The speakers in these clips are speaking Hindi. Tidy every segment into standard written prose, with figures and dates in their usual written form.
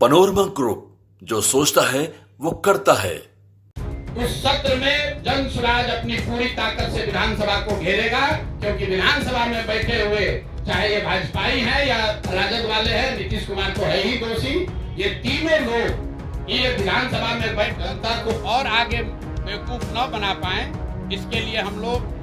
पनोरमा ग्रुप, जो सोचता है वो करता है। उस सत्र में जन सुराज अपनी पूरी ताकत से विधानसभा को घेरेगा, क्योंकि विधानसभा में बैठे हुए चाहे ये भाजपाई हैं या राजद वाले हैं, नीतीश कुमार तो है ही दोषी, ये तीनों लोग ये विधानसभा में बैठ जनता को और आगे बेवकूफ न बना पाए, इसके लिए हम लोग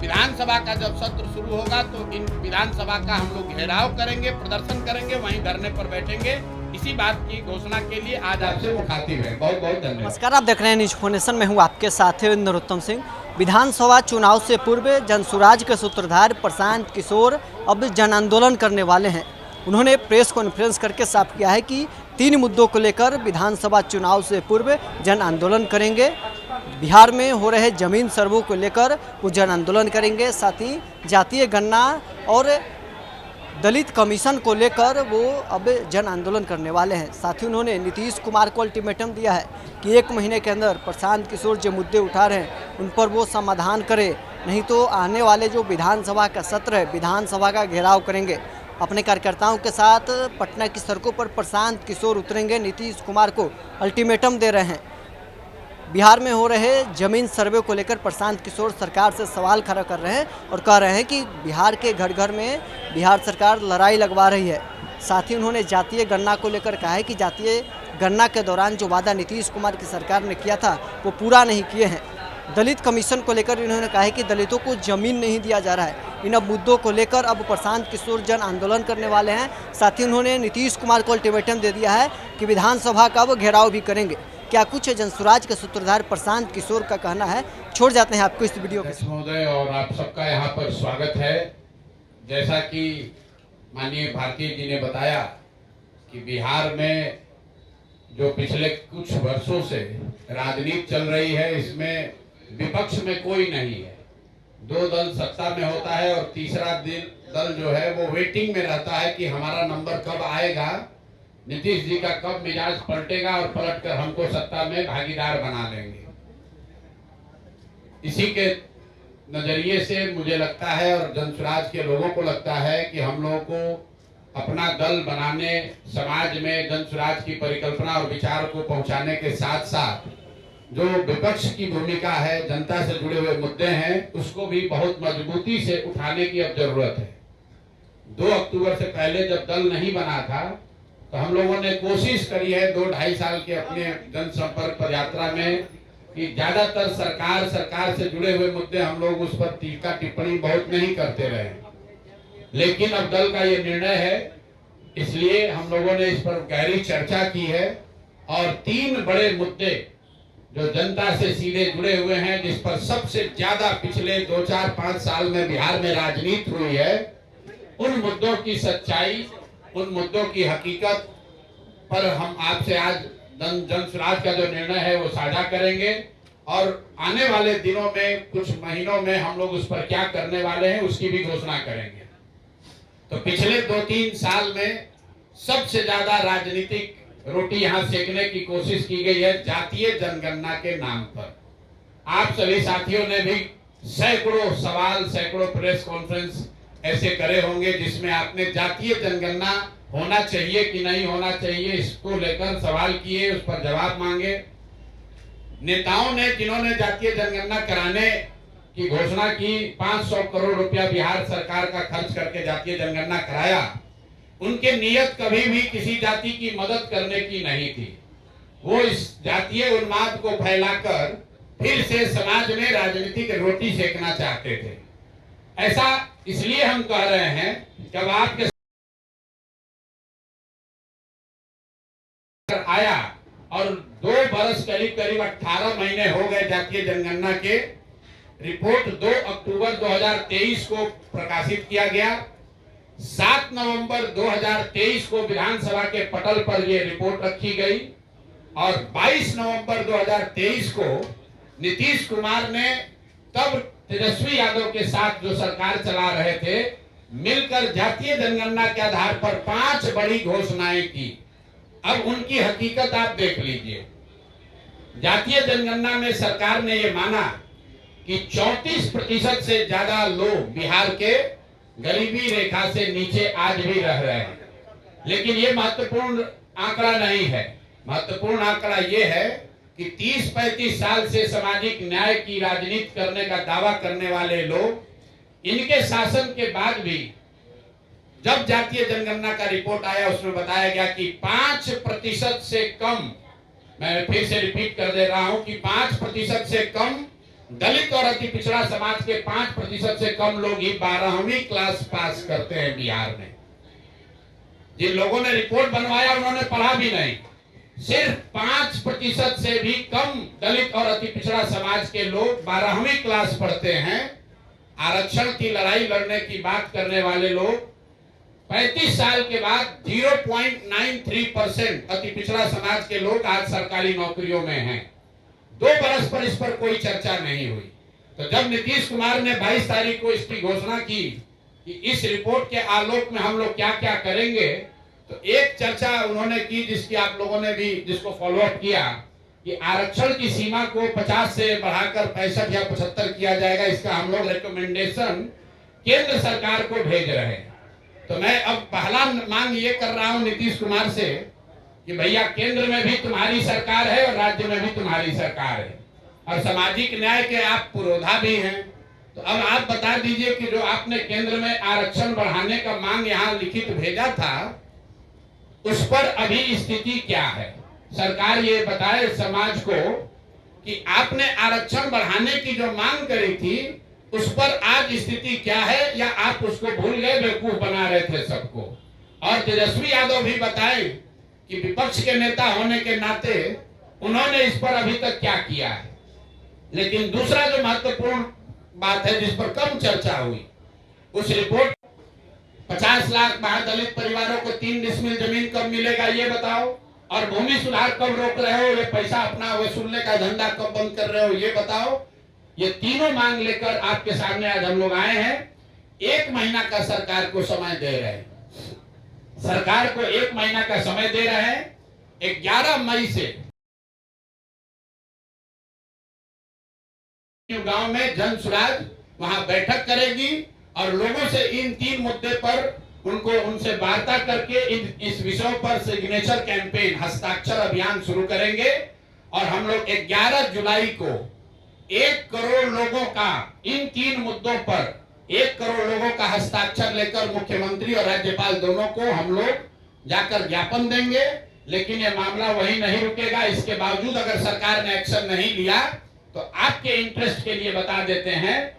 विधानसभा का जब सत्र शुरू होगा तो इन विधानसभा का हम लोग घेराव करेंगे, प्रदर्शन करेंगे, वहीं धरने पर बैठेंगे। इसी बात की घोषणा के लिए आज आपसे मुखातिब है। बहुत बहुत धन्यवाद। नमस्कार, आप देख रहे हैं न्यूज फोनेशन में हूँ आपके साथ नरोत्तम सिंह। विधानसभा चुनाव से पूर्व जनसुराज के सूत्रधार प्रशांत किशोर अब जन आंदोलन करने वाले हैं। उन्होंने प्रेस कॉन्फ्रेंस करके साफ किया है कि 3 मुद्दों को लेकर विधानसभा चुनाव से पूर्व जन आंदोलन करेंगे। बिहार में हो रहे जमीन सर्वे को लेकर वो जन आंदोलन करेंगे, साथ ही जातीय गणना और दलित कमीशन को लेकर वो अब जन आंदोलन करने वाले हैं। साथ ही उन्होंने नीतीश कुमार को अल्टीमेटम दिया है कि 1 महीने के अंदर प्रशांत किशोर जो मुद्दे उठा रहे हैं उन पर वो समाधान करे, नहीं तो आने वाले जो विधानसभा का सत्र है, विधानसभा का घेराव करेंगे। अपने कार्यकर्ताओं के साथ पटना की सड़कों पर प्रशांत किशोर उतरेंगे, नीतीश कुमार को अल्टीमेटम दे रहे हैं। बिहार में हो रहे जमीन सर्वे को लेकर प्रशांत किशोर सरकार से सवाल खड़ा कर रहे हैं और कह रहे हैं कि बिहार के घर घर में बिहार सरकार लड़ाई लगवा रही है। साथ ही उन्होंने जातीय गणना को लेकर कहा है कि जातीय गणना के दौरान जो वादा नीतीश कुमार की सरकार ने किया था वो पूरा नहीं किए हैं। दलित कमीशन को लेकर इन्होंने कहा है कि दलितों को जमीन नहीं दिया जा रहा है। इन मुद्दों को लेकर अब प्रशांत किशोर जन आंदोलन करने वाले हैं। साथ ही उन्होंने नीतीश कुमार को अल्टीमेटम दे दिया है कि विधानसभा का वो घेराव भी करेंगे। क्या कुछ जनसुराज के सूत्रधार प्रशांत किशोर का कहना है, छोड़ जाते हैं आपको इस वीडियो में। महोदय और आप सबका यहाँ पर स्वागत है। जैसा कि माननीय भारती जी ने बताया कि बिहार में जो पिछले कुछ वर्षों से राजनीति चल रही है, इसमें विपक्ष में कोई नहीं है। 2 दल सत्ता में होता है और तीसरा दल जो है वो वेटिंग में रहता है कि हमारा नंबर कब आएगा, नीतीश जी का कब मिजाज पलटेगा और पलटकर हमको सत्ता में भागीदार बना लेंगे। इसी के नजरिए से मुझे लगता है और जनसुराज के लोगों को लगता है कि हम लोगों को अपना दल बनाने, समाज में जनसुराज की परिकल्पना और विचार को पहुंचाने के साथ साथ जो विपक्ष की भूमिका है, जनता से जुड़े हुए मुद्दे हैं, उसको भी बहुत मजबूती से उठाने की अब जरूरत है। 2 अक्टूबर से पहले जब दल नहीं बना था तो हम लोगों ने कोशिश करी है 2-2.5 साल के अपने जनसंपर्क पदयात्रा में कि ज्यादातर सरकार से जुड़े हुए मुद्दे हम लोग उस पर टीका टिप्पणी बहुत नहीं करते रहे। लेकिन अब दल का ये निर्णय है, इसलिए हम लोगों ने इस पर गहरी चर्चा की है और 3 बड़े मुद्दे जो जनता से सीधे जुड़े हुए हैं, जिस पर सबसे ज्यादा पिछले 2-4-5 साल में बिहार में राजनीति हुई है, उन मुद्दों की सच्चाई, उन मुद्दों की हकीकत पर हम आपसे आज जनसुराज का जो निर्णय है वो साझा करेंगे और आने वाले दिनों में, कुछ महीनों में हम लोग उस पर क्या करने वाले हैं उसकी भी घोषणा करेंगे। तो पिछले 2-3 साल में सबसे ज्यादा राजनीतिक रोटी यहाँ सेकने की कोशिश की गई है जातीय जनगणना के नाम पर। आप सभी साथियों ने भी सैकड़ों सवाल, सैकड़ों प्रेस कॉन्फ्रेंस ऐसे करे होंगे जिसमें आपने जातीय जनगणना होना चाहिए कि नहीं होना चाहिए इसको लेकर सवाल किए, उस पर जवाब मांगे। नेताओं ने, जिन्होंने जातीय जनगणना कराने की घोषणा की, 500 करोड़ रुपया बिहार सरकार का खर्च करके जातीय जनगणना कराया, उनके नियत कभी भी किसी जाति की मदद करने की नहीं थी। वो इस जातीय उन्माद को फैलाकर फिर से समाज में राजनीतिक रोटी सेकना चाहते थे। ऐसा इसलिए हम कह रहे हैं जब आपके आया और 2 बरस करीब 18 महीने हो गए जातीय जनगणना के। रिपोर्ट 2 अक्टूबर 2023 को प्रकाशित किया गया। 7 नवंबर 2023 को विधानसभा के पटल पर यह रिपोर्ट रखी गई और 22 नवंबर 2023 को नीतीश कुमार ने, तब तेजस्वी यादव के साथ जो सरकार चला रहे थे, मिलकर जातीय जनगणना के आधार पर 5 बड़ी घोषणाएं की। अब उनकी हकीकत आप देख लीजिए। जातीय जनगणना में सरकार ने यह माना कि 34% से ज्यादा लोग बिहार के गरीबी रेखा से नीचे आज भी रह रहे हैं। लेकिन ये महत्वपूर्ण आंकड़ा नहीं है। महत्वपूर्ण आंकड़ा ये है कि 30-35 साल से सामाजिक न्याय की राजनीति करने का दावा करने वाले लोग, इनके शासन के बाद भी जब जातीय जनगणना का रिपोर्ट आया उसमें बताया गया कि 5% से कम, मैं फिर से रिपीट कर दे रहा हूं कि 5% से कम दलित और अति पिछड़ा समाज के 5% से कम लोग ही 12वीं क्लास पास करते हैं बिहार में। जिन लोगों ने रिपोर्ट बनवाया उन्होंने पढ़ा भी नहीं। सिर्फ 5% से भी कम दलित और अति पिछड़ा समाज के लोग 12वीं क्लास पढ़ते हैं। आरक्षण की लड़ाई लड़ने की बात करने वाले लोग 35 साल के बाद 0.93% अति पिछड़ा समाज के लोग आज सरकारी नौकरियों में हैं। 2 बरस पर इस पर कोई चर्चा नहीं हुई। तो जब नीतीश कुमार ने 22 तारीख को इसकी घोषणा की कि इस रिपोर्ट के आलोक में हम लोग क्या क्या करेंगे, तो एक चर्चा उन्होंने की जिसकी आप लोगों ने भी जिसको फॉलोअप किया कि आरक्षण की सीमा को 50 से बढ़ाकर 65 या 75 किया जाएगा। इसका हम लोग रिकमेंडेशन केंद्र सरकार को भेज रहे हैं। तो मैं अब पहला मांग ये कर रहा हूं नीतीश कुमार से कि भैया केंद्र में भी तुम्हारी सरकार है और राज्य में भी तुम्हारी सरकार है और सामाजिक न्याय के आप पुरोधा भी हैं। तो अब आप बता दीजिए कि जो आपने केंद्र में आरक्षण बढ़ाने का मांग यहाँ लिखित भेजा था उस पर अभी स्थिति क्या है। सरकार ये बताए समाज को कि आपने आरक्षण बढ़ाने की जो मांग करी थी उस पर आज स्थिति क्या है, या आप उसको भूल गए, बेवकूफ बना रहे थे सबको। और तेजस्वी यादव भी बताए कि विपक्ष के नेता होने के नाते उन्होंने इस पर अभी तक क्या किया है। लेकिन दूसरा जो महत्वपूर्ण बात है जिस पर कम चर्चा हुई, उस रिपोर्ट 50 लाख दलित परिवारों को 3 डिसमिल जमीन कब मिलेगा ये बताओ, और भूमि सुधार कब रोक रहे हो, ये पैसा अपना वसूलने का धंधा कब बंद कर रहे हो ये बताओ। ये तीनों मांग लेकर आपके सामने आज हम लोग आए हैं। 1 महीना का सरकार को समय दे रहे हैं। सरकार को 1 महीना का समय दे रहे हैं। 11 मई से गांव में जन सुराज वहां बैठक करेगी और लोगों से इन 3 मुद्दे पर उनसे वार्ता करके इस विषयों पर सिग्नेचर कैंपेन, हस्ताक्षर अभियान शुरू करेंगे। और हम लोग 11 जुलाई को 1 करोड़ लोगों का इन 3 मुद्दों पर 1 करोड़ लोगों का हस्ताक्षर लेकर मुख्यमंत्री और राज्यपाल दोनों को हम लोग जाकर ज्ञापन देंगे। लेकिन ये मामला वहीं नहीं रुकेगा। इसके बावजूद अगर सरकार ने एक्शन नहीं लिया तो आपके इंटरेस्ट के लिए बता देते हैं,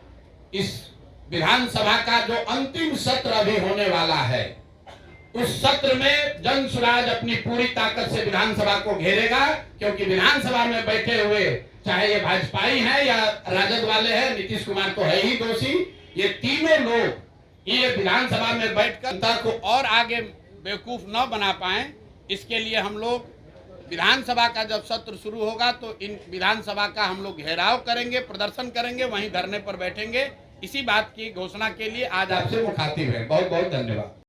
इस विधानसभा का जो अंतिम सत्र अभी होने वाला है उस सत्र में जन सुराज अपनी पूरी ताकत से विधानसभा को घेरेगा। क्योंकि विधानसभा में बैठे हुए चाहे ये भाजपाई हैं या राजद वाले हैं, नीतीश कुमार तो है ही दोषी, ये तीनों लोग ये विधानसभा में बैठकर जनता को और आगे बेवकूफ न बना पाए, इसके लिए हम लोग विधानसभा का जब सत्र शुरू होगा तो इन विधानसभा का हम लोग घेराव करेंगे, प्रदर्शन करेंगे, वहीं धरने पर बैठेंगे। इसी बात की घोषणा के लिए आज आपसे मुखातिब है। बहुत बहुत धन्यवाद।